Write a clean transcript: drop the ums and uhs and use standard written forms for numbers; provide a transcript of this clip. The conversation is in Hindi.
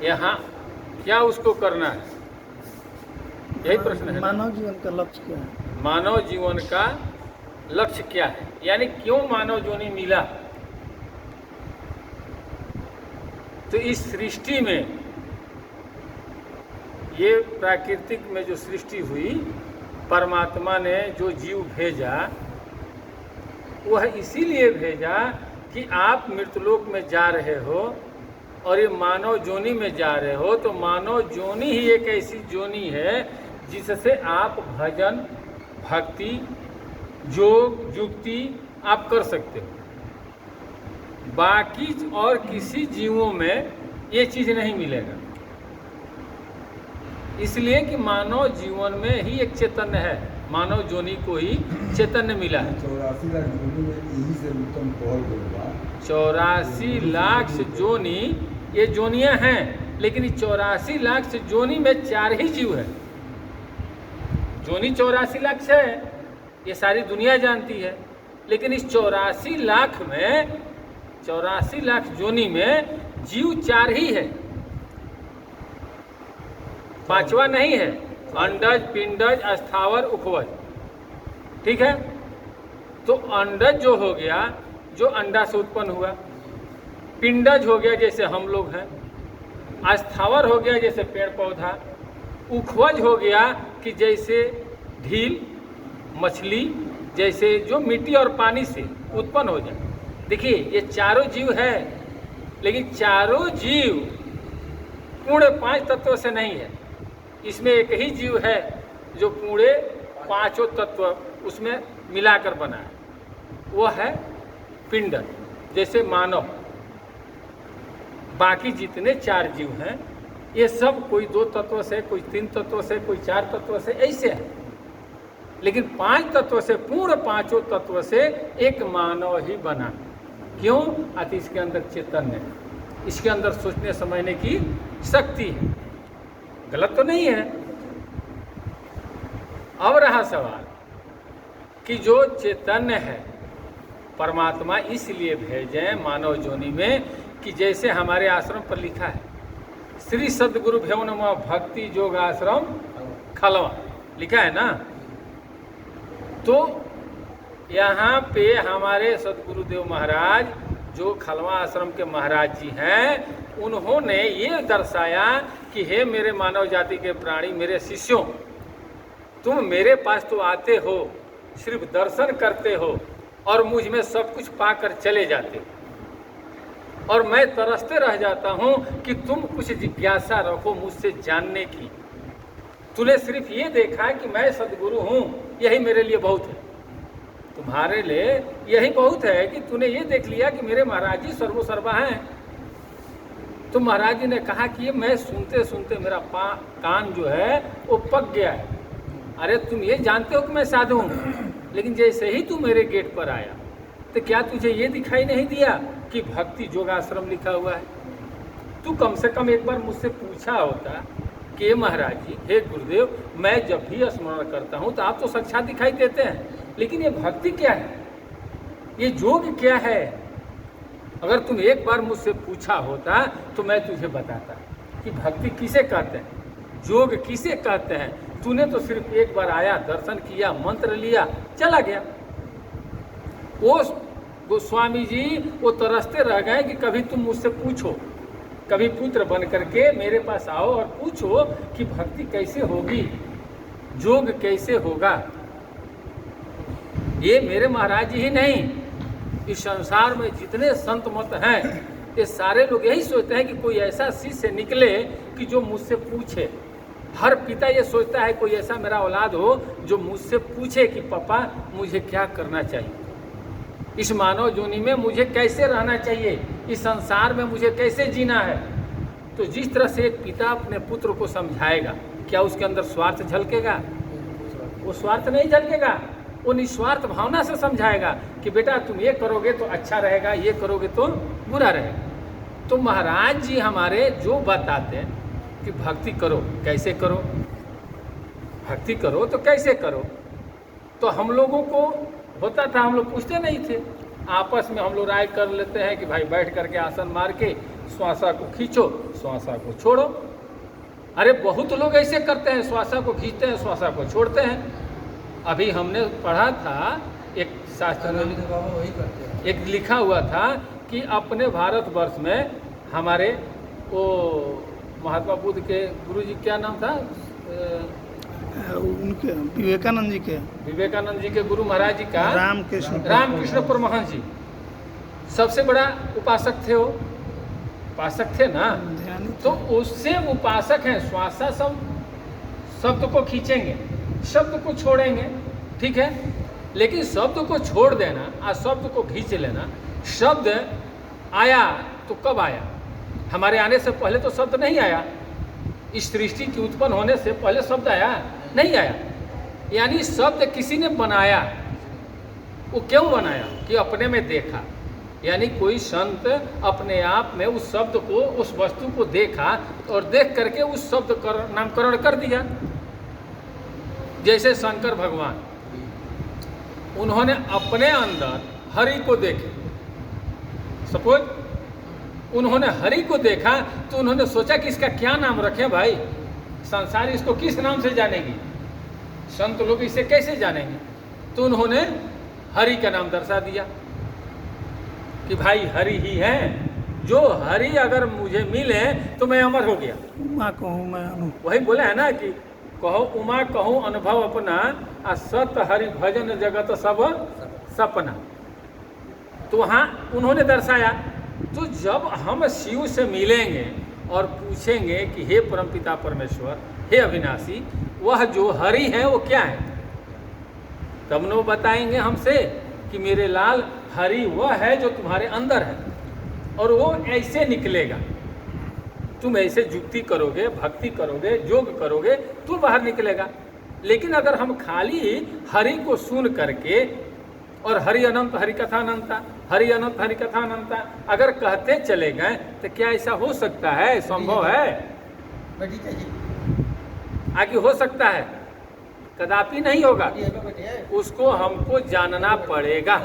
यहाँ क्या उसको करना है, यही प्रश्न है। मानव जीवन का लक्ष्य क्या है? मानव जीवन का लक्ष्य क्या है, यानी क्यों मानव योनि मिला। तो इस सृष्टि में, ये प्राकृतिक में जो सृष्टि हुई, परमात्मा ने जो जीव भेजा वह इसीलिए भेजा कि आप मृतलोक में जा रहे हो और ये मानव जोनी में जा रहे हो, तो मानव जोनी ही एक ऐसी जोनी है जिससे आप भजन, भक्ति, योग, युक्ति आप कर सकते हो। बाकी और किसी जीवों में ये चीज़ नहीं मिलेगा, इसलिए कि मानव जीवन में ही एक चैतन्य है, मानव जोनी को ही चैतन्य मिला है। 84 लाख जोनी में यही से उत्तम पहल होगा। 84 लाख से जोनी, ये जोनियां हैं, लेकिन इस 84 लाख से जोनी में 4 ही जीव है। जोनी 84 लाख से है, ये सारी दुनिया जानती है, लेकिन इस 84 लाख में, 84 लाख जोनी में जीव 4 ही है, 5वां नहीं है। अंडज, पिंडज, अस्थावर, उखवज, ठीक है। तो अंडज जो हो गया, जो अंडा से उत्पन्न हुआ, पिंडज हो गया जैसे हम लोग हैं, अस्थावर हो गया जैसे पेड़ पौधा, उखवज हो गया कि जैसे ढील, मछली, जैसे जो मिट्टी और पानी से उत्पन्न हो जाए। देखिए ये चारों जीव है, लेकिन चारों जीव पूर्ण 5 तत्वों से नहीं है। इसमें एक ही जीव है जो पूरे 5 तत्व उसमें मिलाकर बना है, वो है पिंड, जैसे मानव। बाकी जितने 4 जीव हैं ये सब कोई 2 तत्व से, कोई 3 तत्व से, कोई 4 तत्व से, ऐसे है। लेकिन 5 तत्व से, पूर्ण 5 तत्व से एक मानव ही बना। क्यों? अति इसके अंदर चैतन्य है, इसके अंदर सोचने समझने की शक्ति है। गलत तो नहीं है। अब रहा सवाल कि जो चैतन्य है, परमात्मा इसलिए भेजे मानव जोनि में कि जैसे हमारे आश्रम पर लिखा है, श्री सद्गुरु भ्यो नमः भक्ति योग आश्रम खलवा, लिखा है ना। तो यहाँ पे हमारे सद्गुरुदेव महाराज जो खलवा आश्रम के महाराज जी हैं, उन्होंने ये दर्शाया कि हे मेरे मानव जाति के प्राणी, मेरे शिष्यों, तुम मेरे पास तो आते हो, सिर्फ दर्शन करते हो और मुझ में सब कुछ पाकर चले जाते हो, और मैं तरसते रह जाता हूँ कि तुम कुछ जिज्ञासा रखो मुझसे जानने की। तूने सिर्फ ये देखा कि मैं सद्गुरु हूँ, यही मेरे लिए बहुत है। तुम्हारे लिए यही बहुत है कि तूने ये देख लिया कि मेरे महाराज जी सर्वसर्वा हैं। तो महाराज जी ने कहा कि ये मैं सुनते सुनते मेरा कान जो है वो पक गया है। अरे तुम ये जानते हो कि मैं साधु हूँ, लेकिन जैसे ही तू मेरे गेट पर आया तो क्या तुझे ये दिखाई नहीं दिया कि भक्ति योगाश्रम लिखा हुआ है? तू कम से कम एक बार मुझसे पूछा होता कि महाराज जी, हे गुरुदेव, मैं जब भी स्मरण करता हूँ तो आप तो साक्षात दिखाई देते हैं, लेकिन ये भक्ति क्या है, ये योग क्या है? अगर तुम एक बार मुझसे पूछा होता तो मैं तुझे बताता कि भक्ति किसे कहते हैं, योग किसे कहते हैं। तूने तो सिर्फ एक बार आया, दर्शन किया, मंत्र लिया, चला गया। वो गोस्वामी जी वो तरसते रह गए कि कभी तुम मुझसे पूछो, कभी पुत्र बन करके मेरे पास आओ और पूछो कि भक्ति कैसे होगी, योग कैसे होगा। ये मेरे महाराज जी ही नहीं, इस संसार में जितने संत मत हैं, ये सारे लोग यही सोचते हैं कि कोई ऐसा शिष्य निकले कि जो मुझसे पूछे। हर पिता ये सोचता है कोई ऐसा मेरा औलाद हो जो मुझसे पूछे कि पापा मुझे क्या करना चाहिए, इस मानव जोनि में मुझे कैसे रहना चाहिए, इस संसार में मुझे कैसे जीना है। तो जिस तरह से एक पिता अपने पुत्र को समझाएगा, क्या उसके अंदर स्वार्थ झलकेगा? वो स्वार्थ नहीं झलकेगा, वो निस्वार्थ भावना से समझाएगा कि बेटा तुम ये करोगे तो अच्छा रहेगा, ये करोगे तो बुरा रहेगा। तो महाराज जी हमारे जो बताते हैं कि भक्ति करो, कैसे करो, भक्ति करो तो कैसे करो। तो हम लोगों को होता था, हम लोग पूछते नहीं थे, आपस में हम लोग राय कर लेते हैं कि भाई बैठ करके आसन मार के श्वासा को खींचो, श्वासा को छोड़ो। अरे बहुत लोग ऐसे करते हैं, श्वासा को खींचते हैं, श्वासा को छोड़ते हैं। अभी हमने पढ़ा था एक शास्त्र में, बाबा वही करते हैं। एक लिखा हुआ था कि अपने भारतवर्ष में हमारे वो महात्मा बुद्ध के गुरु जी क्या नाम था, उनके विवेकानंद जी के, विवेकानंद जी के गुरु महाराज जी का रामकृष्ण परमहंस जी सबसे बड़ा उपासक थे, वो उपासक थे ना। ध्यान तो उससे उपासक हैं। श्वासा शब्द को खींचेंगे, शब्द को छोड़ेंगे, ठीक है, लेकिन शब्द को छोड़ देना और शब्द को खींच लेना। शब्द आया तो कब आया? हमारे आने से पहले तो शब्द नहीं आया। इस सृष्टि की उत्पन्न होने से पहले शब्द आया नहीं आया। यानी शब्द किसी ने बनाया। वो क्यों बनाया? कि अपने में देखा। यानी कोई संत अपने आप में उस शब्द को, उस वस्तु को देखा और देख करके उस शब्द का नामकरण कर दिया। जैसे शंकर भगवान, उन्होंने अपने अंदर हरि को देखे। सपोज उन्होंने हरि को देखा तो उन्होंने सोचा कि इसका क्या नाम रखें भाई, संसार इसको किस नाम से जानेगी, संत लोग इसे कैसे जानेंगे? तो उन्होंने हरि का नाम दर्शा दिया कि भाई हरि ही है। जो हरि अगर मुझे मिले तो मैं अमर हो गया। उमा कहूँ मैं अनु। वही बोले है ना कि कहो उमा कहूँ अनुभव अपना, आ सत हरि भजन जगत सब सपना। तो वहाँ उन्होंने दर्शाया। तो जब हम शिव से मिलेंगे और पूछेंगे कि हे परमपिता परमेश्वर, हे अविनाशी, वह जो हरि है वो क्या है, तब न वो बताएंगे हमसे कि मेरे लाल हरि वह है जो तुम्हारे अंदर है। और वो ऐसे निकलेगा। तुम ऐसे युक्ति करोगे, भक्ति करोगे, योग करोगे तो बाहर निकलेगा। लेकिन अगर हम खाली हरि को सुन करके और हरि अनंत हरि कथा अनंता, हरि अनंत हरि कथा अनंता अगर कहते चले गए तो क्या ऐसा हो सकता है? संभव है? आगे हो सकता है? कदापि नहीं होगा। उसको हमको जानना पड़ेगा।